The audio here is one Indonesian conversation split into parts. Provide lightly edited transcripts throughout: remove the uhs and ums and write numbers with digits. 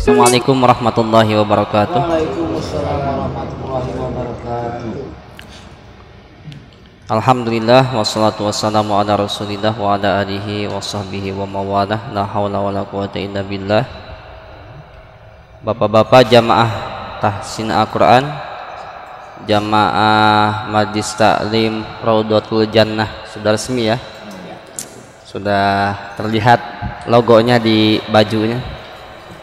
Assalamualaikum warahmatullahi wabarakatuh. Waalaikumsalam warahmatullahi wabarakatuh. Alhamdulillah wassalatu wassalamu ala Rasulillah wa ala alihi wa sahbihi wa mawalah. La haula wala quwata illa billah. Bapak-bapak jamaah tahsin Al-Quran, jamaah Majlis Taklim Raudhatul Jannah sudah resmi ya. Sudah terlihat logonya di bajunya.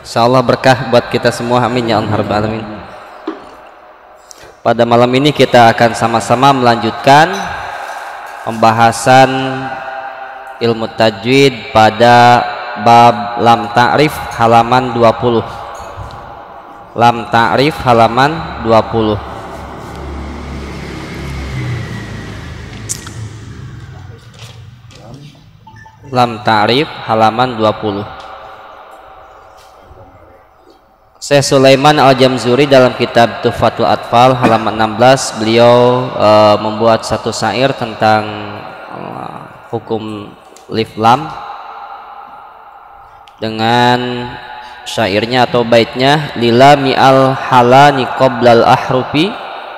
Insyaallah berkah buat kita semua, amin ya Allah rabbal alamin. Pada malam ini kita akan sama-sama melanjutkan pembahasan ilmu tajwid pada bab lam ta'rif halaman 20. Lam ta'rif halaman 20. Lam ta'rif halaman 20. Syekh Sulaiman Al-Jamzuri dalam kitab Tuhfatul Atfal halaman 16 beliau membuat satu syair tentang hukum lif lam dengan syairnya atau baitnya lila mi'al halani qoblal ahrufi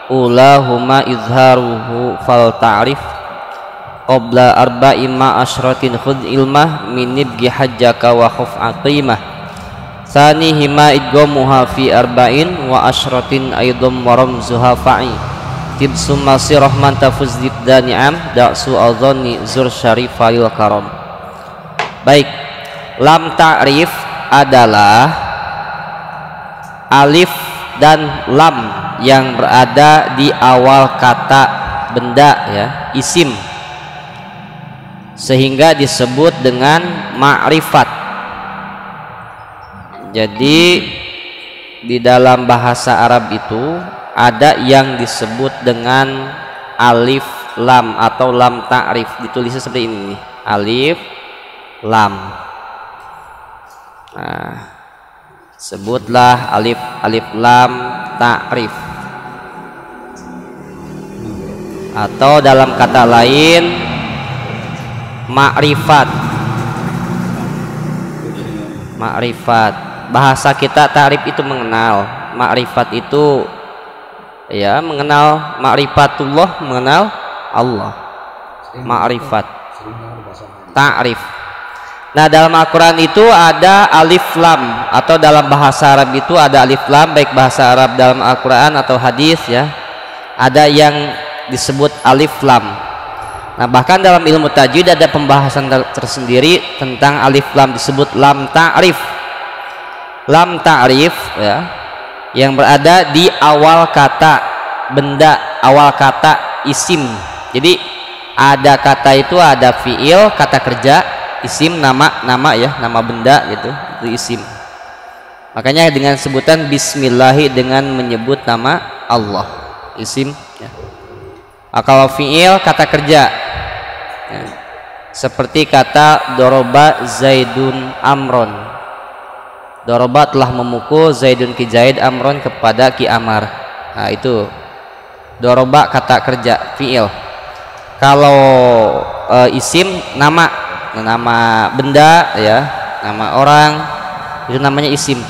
ulahuma izharuhu fal ta'rif qabla arba'i ma asyratin khudh ilmah min nibgi hajjaka wa khuf aqimah thani hima idgomuha fi arba'in wa asyratin aidom wa ramzuha fa'i tibsum masih rahman tafuz dibda ni'am da'su al-dhani zur syarifayil karam. Baik, lam ta'rif adalah alif dan lam yang berada di awal kata benda ya, isim, sehingga disebut dengan ma'rifat. Jadi di dalam bahasa Arab itu ada yang disebut dengan alif lam atau lam ta'rif, ditulisnya seperti ini nih, alif lam. Nah, sebutlah alif lam ta'rif, atau dalam kata lain ma'rifat. Bahasa kita ta'rif itu mengenal, ma'rifat itu ya mengenal ma'rifatullah, mengenal Allah. Ma'rifat, ta'rif. Nah, dalam Al-Quran itu ada alif lam, atau dalam bahasa Arab itu ada alif lam, baik bahasa Arab dalam Al-Quran atau hadis ya, ada yang disebut alif lam. Nah, bahkan dalam ilmu tajwid ada pembahasan tersendiri tentang alif lam, disebut lam ta'rif. Lam ta'rif ya, yang berada di awal kata benda, awal kata isim. Jadi ada kata itu ada fiil, kata kerja, isim, nama ya, nama benda gitu, itu isim. Makanya dengan sebutan bismillahi, dengan menyebut nama Allah, isim ya. Kalau fiil kata kerja ya, seperti kata doroba zaidun amron. Doroba telah memukul zaidun ki zaid amron kepada ki amar. Nah, itu doroba kata kerja fiil. Kalau isim nama, nama benda ya, nama orang, itu namanya isim.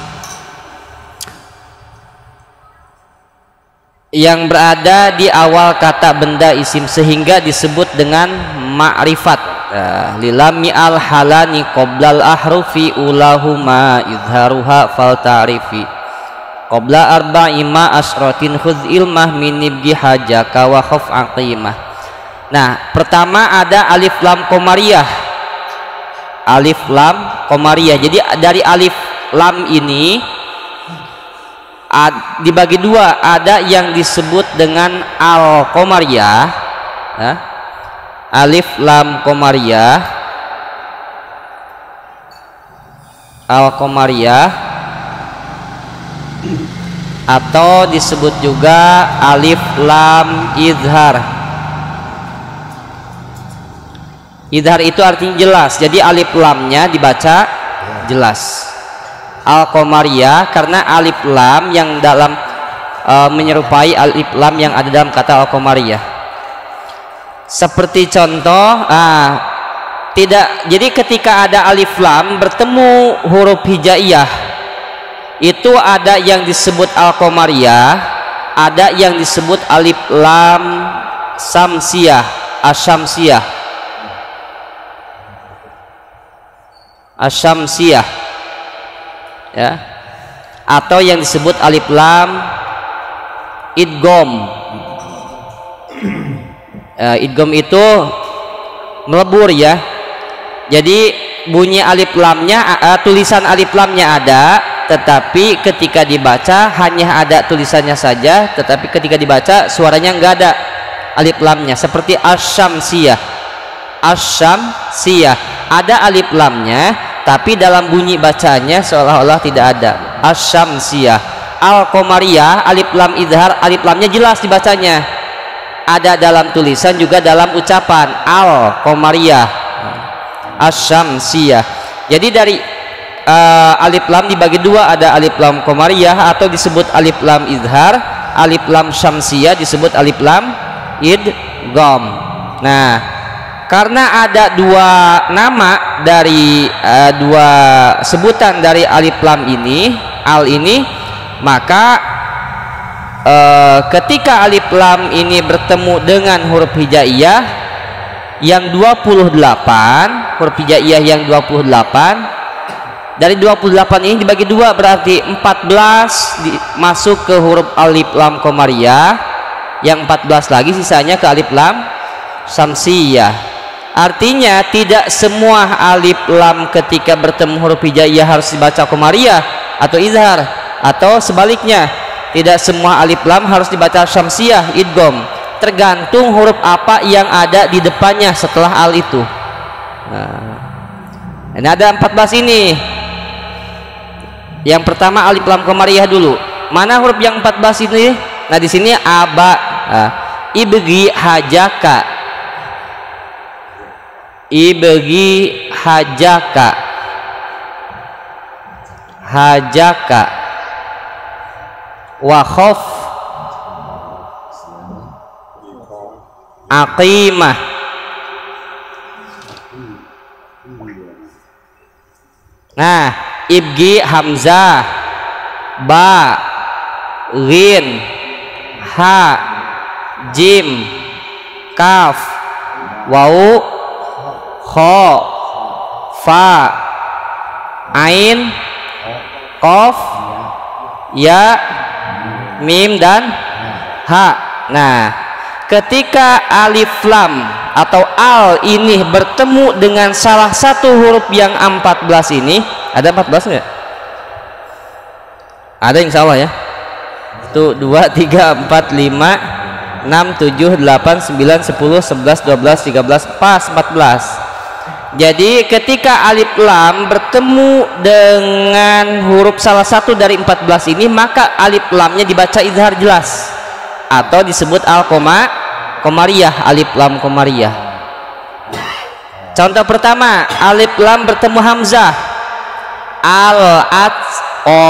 Yang berada di awal kata benda isim sehingga disebut dengan ma'rifat. Lilami al halani qoblal ahrufi ulahuma izharuha fal ta'rifi qobla arba'i ma asratin khudh ilmah min nibgi hajaka wa khuf aqimah. Nah, pertama ada alif lam qamariyah. Alif lam qamariyah. Jadi dari alif lam ini dibagi dua, ada yang disebut dengan al qamariyah ya, alif lam qamariyah, al qamariyah, atau disebut juga alif lam izhar. Izhar itu artinya jelas, jadi alif lamnya dibaca jelas. Al qamariyah karena alif lam yang dalam menyerupai alif lam yang ada dalam kata al qamariyah. Seperti contoh, tidak, jadi ketika ada alif lam bertemu huruf hijaiyah itu ada yang disebut al-qamariyah, ada yang disebut alif lam samsiyah, asyamsiyah, asyamsiyah, ya, atau yang disebut alif lam idgham. Idgham itu melebur, ya. Jadi bunyi alif lamnya, tulisan alif lamnya ada, tetapi ketika dibaca hanya ada tulisannya saja, tetapi ketika dibaca suaranya enggak ada alif lamnya. Seperti asyamsiyah, asyamsiyah ada alif lamnya, tapi dalam bunyi bacanya seolah-olah tidak ada. Asyamsiyah. Al-qamariyah, alif lam izhar, alif lamnya jelas dibacanya, ada dalam tulisan juga dalam ucapan. Al-qamariyah, asyamsiyah. Jadi dari alif lam dibagi dua, ada alif lam qamariyah atau disebut alif lam izhar, alif lam syamsiyah disebut alif lam idgham. Nah, karena ada dua nama dari dua sebutan dari alif lam ini, al ini, maka ketika alif lam ini bertemu dengan huruf hijaiyah yang 28, huruf hijaiyah yang 28, dari 28 ini dibagi dua, berarti 14 masuk ke huruf alif lam qamariyah, yang 14 lagi sisanya ke alif lam syamsiyah. Artinya tidak semua alif lam ketika bertemu huruf hijaiyah harus dibaca qamariyah atau izhar, atau sebaliknya tidak semua alif lam harus dibaca syamsiyah, idgham. Tergantung huruf apa yang ada di depannya setelah al itu. Nah, ini ada 14 ini. Yang pertama alif lam qamariyah dulu. Mana huruf yang 14 ini? Nah, di sini aba, ibgi hajaka, ibgi hajaka, hajaka, wa khaf aqimah, nah, ibgi hamzah, ba, ghin, ha, jim, kaf, wau, kha, fa, ain, qaf, ya, mim dan ha. Nah, ketika alif lam atau al ini bertemu dengan salah satu huruf yang 14 ini, ada 14 enggak? Ada, insya Allah ya. Tuh 2, 3, 4, 5, 6, 7, 8, 9, 10, 11, 12, 13, pas 14. Jadi ketika alif lam bertemu dengan huruf salah satu dari 14 ini, maka alif lamnya dibaca izhar jelas atau disebut al-qamariyah, alif lam qamariyah. Contoh pertama, alif lam bertemu hamzah, al-at-o,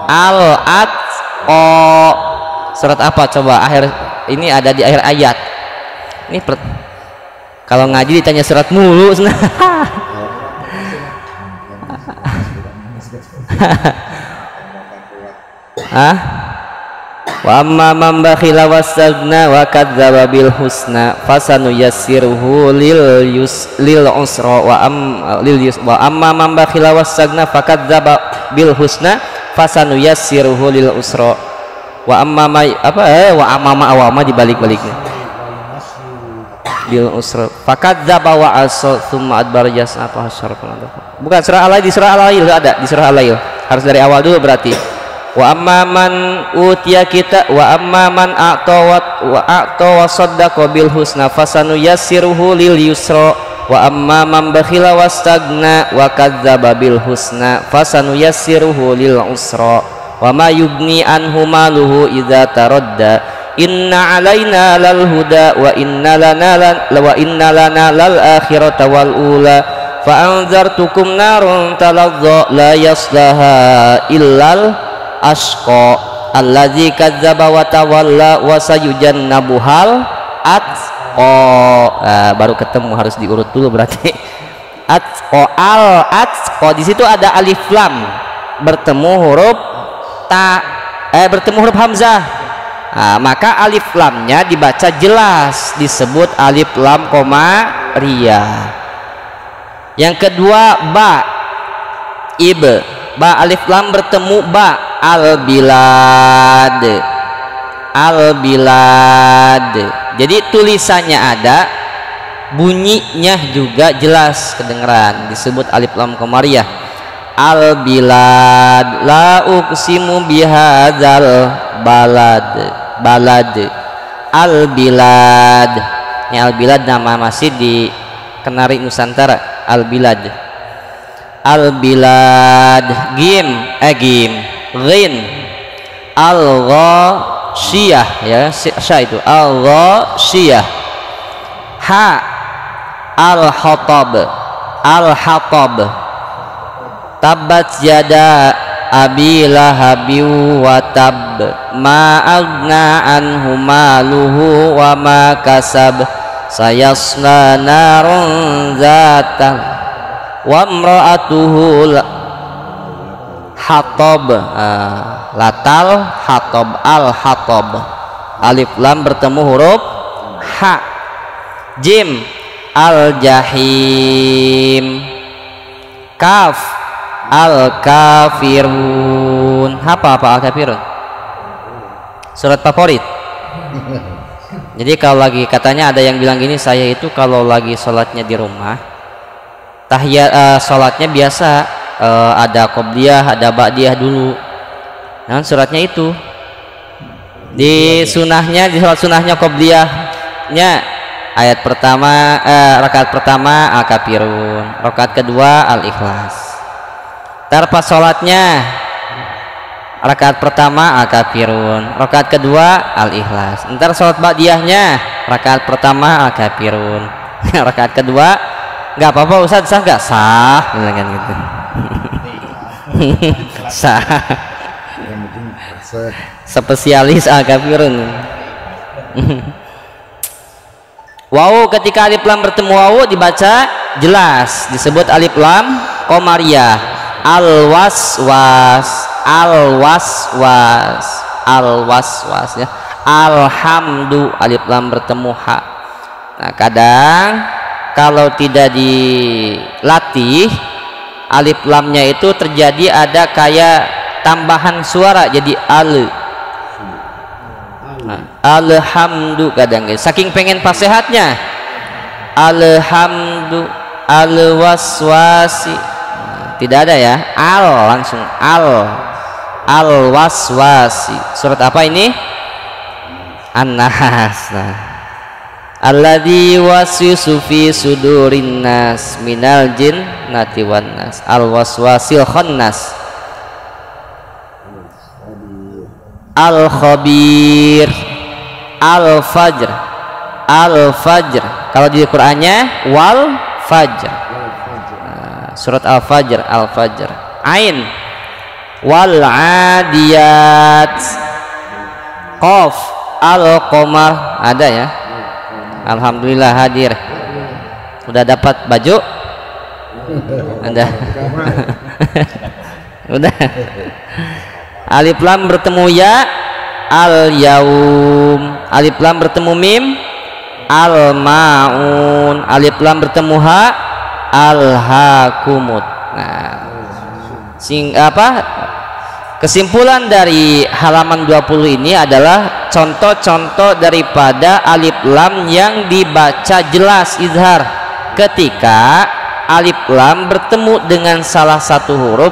al-at-o. Surat apa coba? Akhir ini ada di akhir ayat. Ini kalau ngaji ditanya surat mulu. Wa amma man bakhila wastaghna wa kadzdzaba bil husna fasanuyassiruhu lil usra wa amma man bakhila wastaghna fakadzdzaba bil husna fasanuyassiruhu lil usra wa amma wa amma awama dibalik-baliknya bil usra fakadzdzaba wa asa tsumma adbara yas'a fa hasyara. Bukan surah al-lail, di surah al-lail ada, di surah al-lail harus dari awal dulu berarti. Wa amma man utiya kita wa amma man a'ta wa saddaqa bil husna fasanuyassiruhu lil yusra wa amma man bakhila wastaghna wa kadzdzaba bil husna fasanuyassiruhu lil usra wa ma yugni anhu maluhu idza taradda inna alaina lal huda wa inna lana lal akhirata wal ula fa anzartukum narun talazza la yaslaha illal asqa allazi kadzdzaba wa tawalla wa sayujannabuhal atqa. Baru ketemu, harus diurut dulu berarti. Atqa, al atqa, di situ ada alif lam bertemu huruf bertemu huruf hamzah. Nah, maka alif lamnya dibaca jelas, disebut alif lam qamariyah. Yang kedua ba, ba alif lam bertemu ba, al bilad. Jadi tulisannya ada, bunyinya juga jelas kedengeran, disebut alif lam qamariyah. Al bilad la uqsimu bihadzal balad. Al bilad, ini al bilad nama masjid di Kenari Nusantara. Al bilad gim ghin al ghasyiyah, ya sya itu al ghasyiyah. Ha al hatab tabat yada abi lahabi wa tab ma agna anhu maluhu wa ma kasab sayasla narun zata wa imra'atuhu hatab. Latal hatab, al hatab, alif lam bertemu huruf ha. Jim al jahim. Kaf al kafirun. Apa al kafirun? Surat favorit. Jadi kalau lagi katanya ada yang bilang gini, saya itu kalau lagi sholatnya di rumah tahiyat sholatnya biasa ada qobliyah, ada ba'diyah dulu. Nah, suratnya itu di sunahnya, di sholat sunahnya qobliyahnya ayat pertama, rakaat pertama al kafirun, rakaat kedua al ikhlas. Pas sholatnya rakaat pertama al kafirun, rakaat kedua al ikhlas. Ntar sholat ba'diyahnya rakaat pertama al kafirun, rakaat kedua nggak apa-apa Ustaz, sah nggak? Sah, bilang gitu. Sah. Spesialis al kafirun. Wawu, ketika alif lam bertemu wawu dibaca jelas, disebut alif lam qamariyah. Al waswas ya. Alhamdu, alif lam bertemu ha. Nah, kadang kalau tidak dilatih alif lamnya itu terjadi ada kayak tambahan suara jadi al. Nah, alhamdu kadang saking pengen fasihatnya alhamdu al waswasi, tidak ada ya al, langsung al waswasi. Surat apa ini? An-Nas. Nah, alladzi waswisu fi sudurin nas minal jinnati wan nas, al waswasil khannas. Al khabir, al fajr, kalau di Qur'annya wal fajr. Surat al fajr, ain wal adiyat, qaf al qamar. Ada ya, alhamdulillah hadir. Udah dapat baju? Ada. Udah. Alif lam bertemu ya, al yaum. Alif lam bertemu mim, al maun. Alif lam bertemu ha, al hakumut. Nah, kesimpulan dari halaman 20 ini adalah contoh-contoh daripada alif lam yang dibaca jelas izhar ketika alif lam bertemu dengan salah satu huruf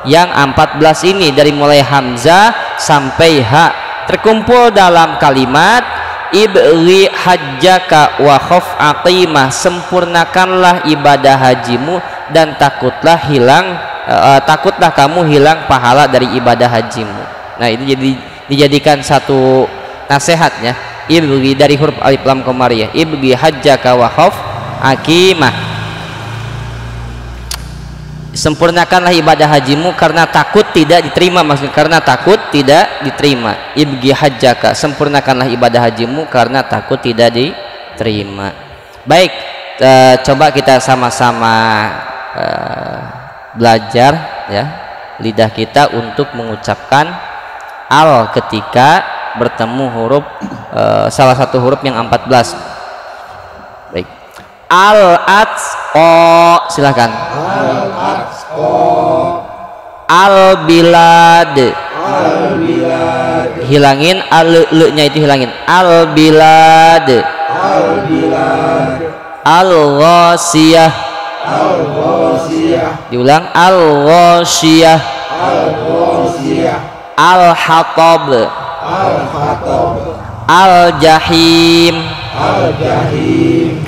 yang 14 ini, dari mulai hamzah sampai ha, terkumpul dalam kalimat ibghi hajjaka wa khaf aqimah, sempurnakanlah ibadah hajimu dan takutlah kamu hilang pahala dari ibadah hajimu. Nah, itu dijadikan satu nasihatnya, ibghi dari huruf alif lam qamariyah, ibghi hajjaka wa khaf aqimah, sempurnakanlah ibadah hajimu karena takut tidak diterima. Maksudnya karena takut tidak diterima. Ibghi hajjaka, sempurnakanlah ibadah hajimu karena takut tidak diterima. Baik, coba kita sama-sama belajar ya. lidah kita untuk mengucapkan al ketika bertemu huruf salah satu huruf yang 14. Baik. Al-Atsqa, silakan. Al-Atsqa. Al-Bilad. Al-Bilad. Hilangin al-nya itu hilangin. Al-Bilad. Al-Bilad. Al-Ghasiyah. Al-Ghasiyah. Diulang, Al-Ghasiyah. Al-Ghasiyah. Al-Hatab. Al-Hatab. Al-Jahim. Al-Jahim.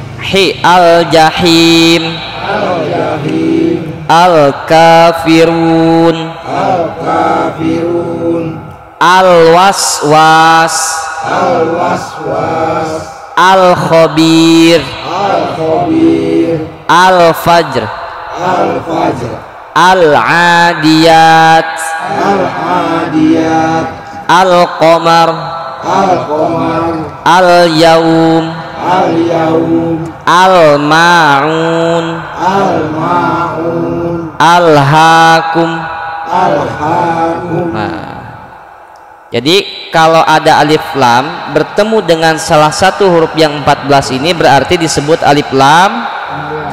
Al-Jahim. Al-Jahim. Al-Kafirun. Al-Kafirun. Al-Waswas. Al-Waswas. Al-Khabir. Al-Khabir. Al-Fajr. Al-Fajr. Al-Adiyat. Al-Adiyat. Al-Qamar. Al-Qamar. Al-Yawm. Al-Yawm. Al-Ma'un. Al-Ma'un. Al-Hakum. Al-Hakum. Nah, jadi kalau ada alif lam bertemu dengan salah satu huruf yang 14 ini berarti disebut alif lam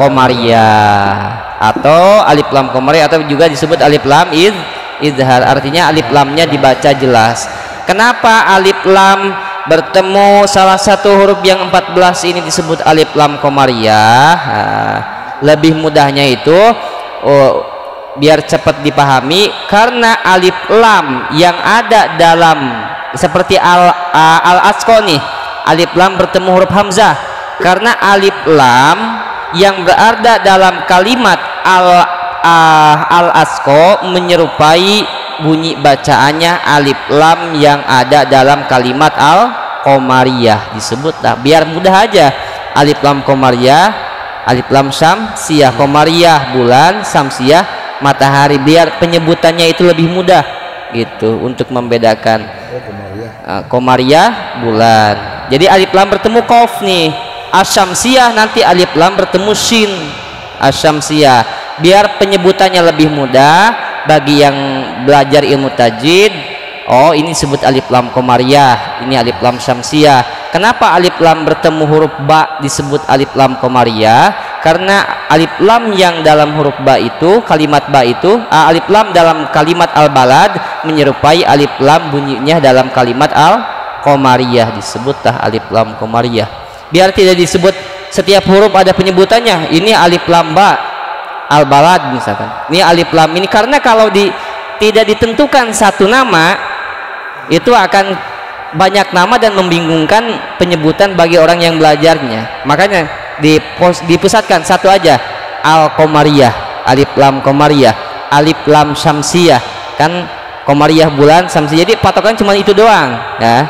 qamariyah atau alif lam qamariyah atau juga disebut alif lam idhar. Artinya alif lamnya dibaca jelas. Kenapa alif lam bertemu salah satu huruf yang 14 ini disebut alif lam qamariyah? Nah, lebih mudahnya itu biar cepat dipahami, karena alif lam yang ada dalam seperti al-Atsqa nih, alif lam bertemu huruf hamzah, karena alif lam yang berada dalam kalimat al-Atsqa menyerupai bunyi bacaannya alif lam yang ada dalam kalimat al-Qamariyah. Disebut biar mudah aja, alif lam Qamariyah, alif lam Syamsiyah. Qamariyah bulan, Syamsiyah matahari, biar penyebutannya itu lebih mudah gitu untuk membedakan. Qamariyah bulan, jadi alif lam bertemu qaf nih. Asyamsiyah nanti alif lam bertemu shin, asyamsiyah, biar penyebutannya lebih mudah bagi yang belajar ilmu tajwid. Oh, ini disebut alif lam qamariyah, ini alif lam syamsiyah. Kenapa alif lam bertemu huruf ba disebut alif lam qamariyah? Karena alif lam yang dalam huruf ba itu, kalimat ba itu, alif lam dalam kalimat al-balad menyerupai alif lam bunyinya dalam kalimat al-qamariyah, disebutlah alif lam qamariyah. Biar tidak disebut setiap huruf ada penyebutannya. Ini alif lam ba al-balad misalkan, ini alif lam ini, karena kalau tidak ditentukan satu nama itu akan banyak nama dan membingungkan penyebutan bagi orang yang belajarnya. Makanya dipusatkan satu aja, al-qamariyah, alif lam qamariyah, alif lam syamsiyah, kan qamariyah bulan, syamsiyah, jadi patokan cuma itu doang ya,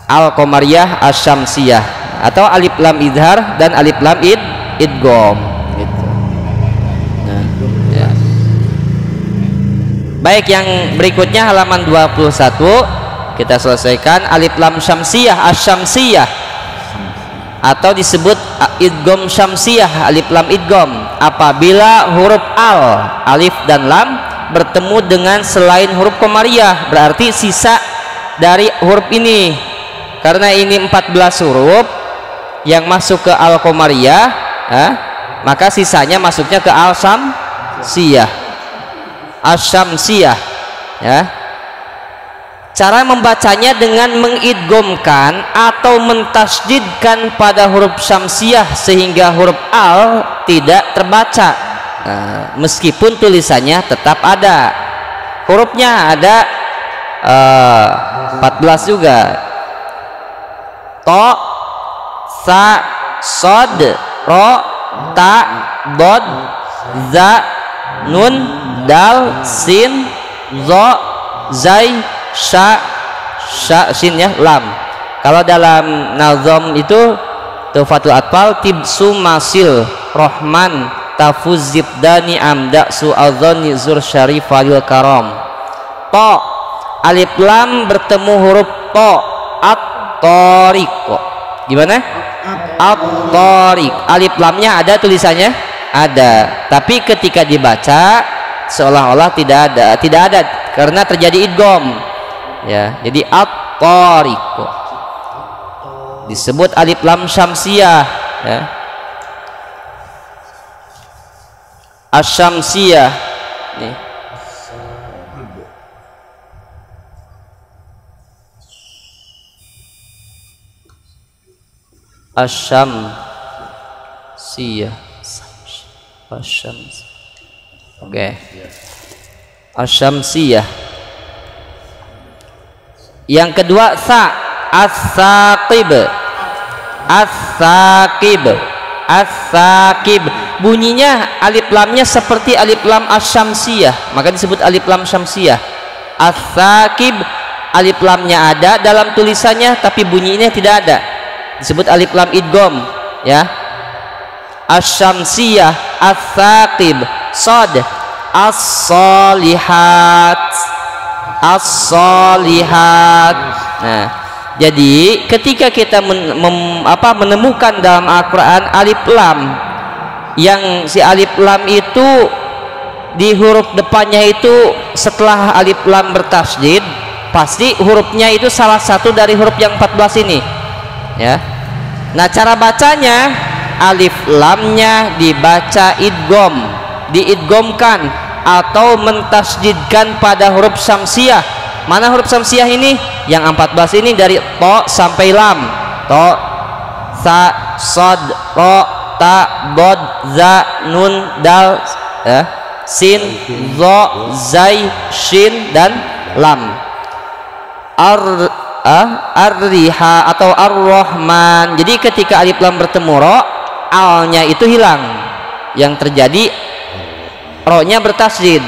al-qamariyah asyamsiyah, atau alif lam idhar dan alif lam idgham gitu. Nah, ya. Baik, yang berikutnya halaman 21 kita selesaikan. Alif lam syamsiyah asyamsiyah atau disebut idgham syamsiyah, alif lam idgham, apabila huruf alif dan lam bertemu dengan selain huruf qamariyah, berarti sisa dari huruf ini, karena ini 14 huruf yang masuk ke al-qamariyah, maka sisanya masuknya ke al-syamsiyah, asyamsiyah ya. Cara membacanya dengan mengidghamkan atau mentasydidkan pada huruf syamsiyah sehingga huruf al tidak terbaca. Meskipun tulisannya tetap ada, hurufnya ada 14 juga. To, sa, sod, ro, ta, dod, za, nun, dal, sin, zo, zai, sya, sin ya, lam. Kalau dalam nazam itu Tuhfatul Atfal, tibsu masil rohman tafuz zibdani amda su'adzoni zur syarif walil karam. To, alif lam bertemu huruf to, at-tariq. Gimana? At-tariq, alif lamnya ada tulisannya? Ada, tapi ketika dibaca seolah-olah tidak ada karena terjadi idgham ya. Jadi at-tariqu disebut alif lam syamsiyah ya. Asy-syamsiyah nih. Asy-syamsiyah. Oke. Asy-syamsiyah. Yang kedua sa, as-saqib. As-saqib. As-saqib. Bunyinya alif lamnya seperti alif lam asy-syamsiyah, maka disebut alif lam syamsiyah. As-saqib, alif lamnya ada dalam tulisannya tapi bunyinya tidak ada, disebut alif lam idgham ya. Asy-syamsiyah, as-saqib. Shad, as-shalihat. As-shalihat. Nah, jadi ketika kita menemukan dalam Al-Quran alif lam, yang si alif lam itu di huruf depannya itu setelah alif lam bertasydid, pasti hurufnya itu salah satu dari huruf yang 14 ini ya. Nah, cara bacanya alif lamnya dibaca idgham, diidghamkan atau mentasydidkan pada huruf syamsiyah. Mana huruf syamsiyah ini? Yang 14 ini dari to sampai lam. To, sa, sod, ro, ta, bod, za, nun, dal ya, sin, zo, zai, shin dan lam. Ar-riha atau ar-rahman. Jadi ketika alif lam bertemu ro, alnya itu hilang, yang terjadi ro-nya bertasydid.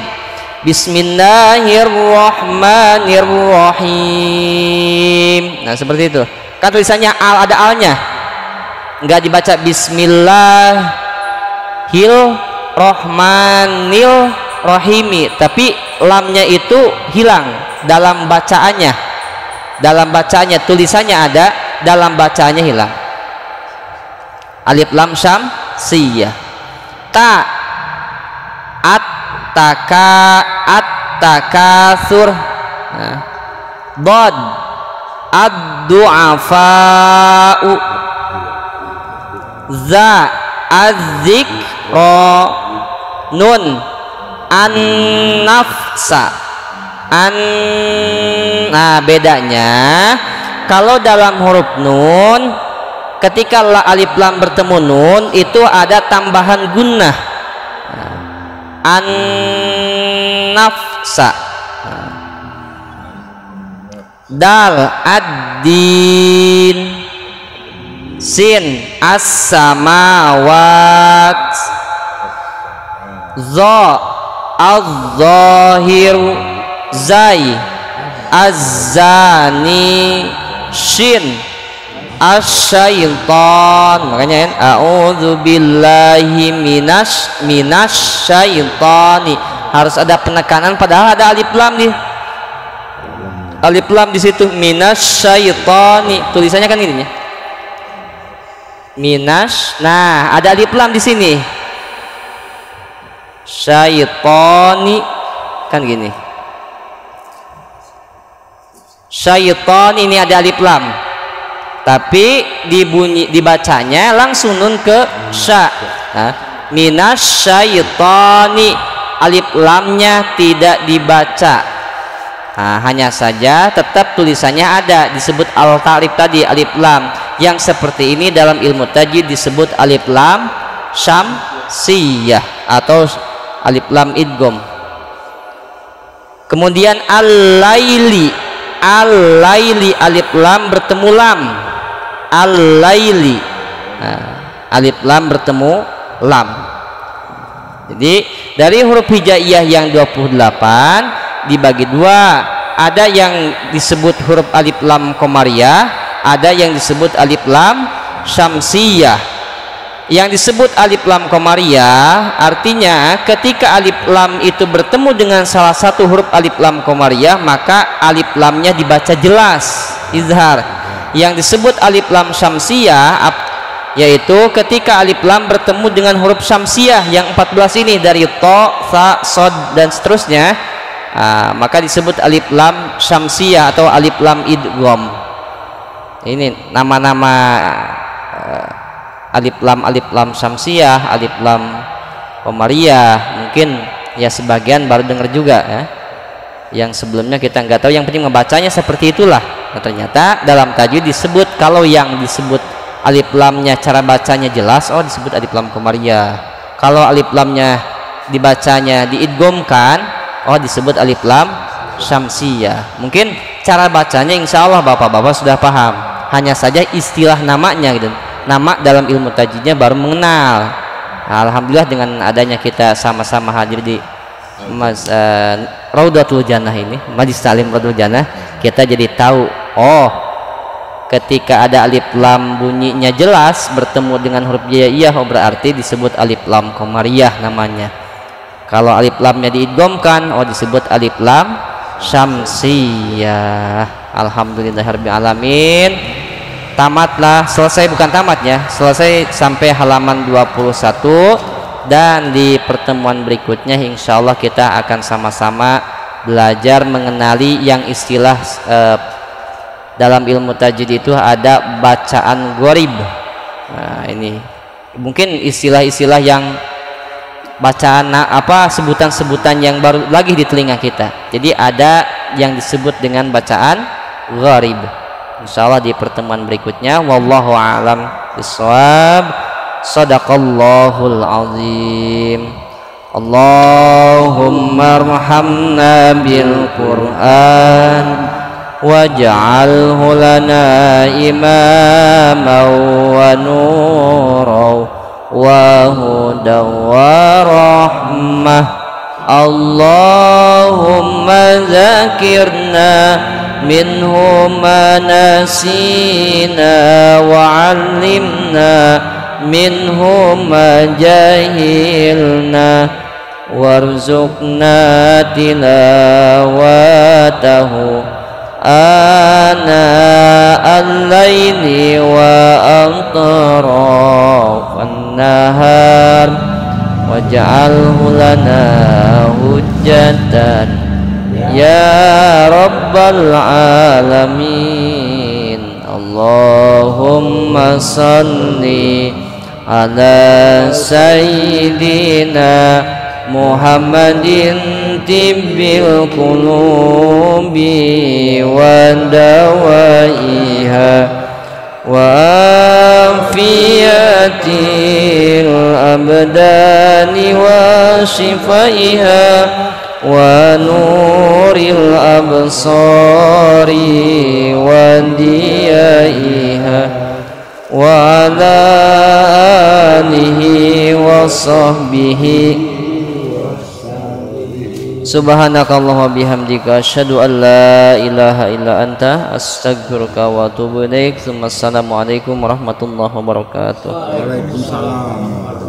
Bismillahirrahmanirrahim. Nah, seperti itu. Kan tulisannya al, ada alnya. Enggak dibaca Bismillahirrahmanirrahim, tapi lamnya itu hilang dalam bacaannya. Dalam bacaannya tulisannya ada, dalam bacaannya hilang. Alif lam syamsiyah. Ta, at-takasur. Nah. Bod, ad-du'afa'u. Za, az-zikra. Nun, an-nafsa. Nah, bedanya kalau dalam huruf nun, ketika alif lam bertemu nun itu ada tambahan gunnah. An-nafsa. Dal, ad-din. Sin, as-samawat. Za, az-zahir. Zai, az-zani. Shin, asyaiton. Makanya a'udzubillahi minasyaitoni, harus ada penekanan padahal ada alif lam di alif lam di situ. Minasyaitoni tulisannya kan gini ya, minas. Nah, ada alif lam di sini. Syaitoni kan gini. Syaiton ini ada alif lam, tapi dibacanya langsung nun ke sya. Nah, minasyaitoni, alif lamnya tidak dibaca. Nah, hanya saja tetap tulisannya ada, disebut al-ta'rif tadi, alif lam. Yang seperti ini dalam ilmu tajwid disebut alif lam syamsiyah atau alif lam idgham. Kemudian al-laili. Al-laili, alif lam bertemu lam. Al-laili, nah, alif lam bertemu lam. Jadi dari huruf hijaiyah yang 28 dibagi dua. Ada yang disebut huruf alif lam qamariyah, ada yang disebut alif lam syamsiyah. Yang disebut alif lam qamariyah artinya ketika alif lam itu bertemu dengan salah satu huruf alif lam qamariyah, maka alif lamnya dibaca jelas, izhar. Yang disebut alif lam syamsiyah yaitu ketika alif lam bertemu dengan huruf syamsiah yang 14 ini dari ta, tha, shad dan seterusnya, maka disebut alif lam syamsiah atau alif lam idgham. Ini nama-nama alif lam syamsiah, alif lam qamariyah. Mungkin ya sebagian baru dengar juga ya, yang sebelumnya kita nggak tahu, yang penting membacanya seperti itulah. Nah, ternyata dalam tajwid disebut, kalau yang disebut alif lamnya cara bacanya jelas, oh disebut alif lam qamariyah. Kalau alif lamnya dibacanya diidghamkan, oh disebut alif lam syamsiyah. Mungkin cara bacanya insya Allah bapak-bapak sudah paham, hanya saja istilah namanya gitu, nama dalam ilmu tajwidnya baru mengenal. Nah, alhamdulillah dengan adanya kita sama-sama hadir di Raudatul Jannah ini, Majlis Ta'lim Raudatul Jannah, kita jadi tahu, oh ketika ada alif lam bunyinya jelas bertemu dengan huruf hijaiyah, oh berarti disebut alif lam qamariyah namanya. Kalau alif lamnya diidghamkan, oh disebut alif lam syamsiyah. Alhamdulillahirabbil alamin. Tamatlah, selesai, bukan tamat ya, selesai sampai halaman 21, dan di pertemuan berikutnya insyaallah kita akan sama-sama belajar mengenali yang istilah dalam ilmu tajwid itu ada bacaan gharib. Nah, ini mungkin istilah-istilah yang bacaan sebutan-sebutan yang baru lagi di telinga kita. Jadi ada yang disebut dengan bacaan gharib. Insyaallah di pertemuan berikutnya. Wallahu a'lam bishawab. Shadaqallahul azim. Allahumma arhamna bil Qur'an waj'alhu lana imaman wa nuran wa hudan wa rahmah. Allahumma zakirna minhu ma nasina wa 'allimna minhu ma jahilna warzuqna tilawatahu ana al-laili wa atrafan nahar waj'alhu lana hujjatan ya rabbal alamin. Allahumma salli ala sayyidina Muhammadin tibbil qulubi wa dawaiha wa afiyatil abdani wa shifaiha wa nuril absari wa diyaiha wa ala alihi wa sahbihi. Subhanakallahumma bihamdika asyhadu an la ilaha illa anta astaghfiruka wa atubu ilaik. Assalamualaikum warahmatullahi wabarakatuh. Waalaikumsalam.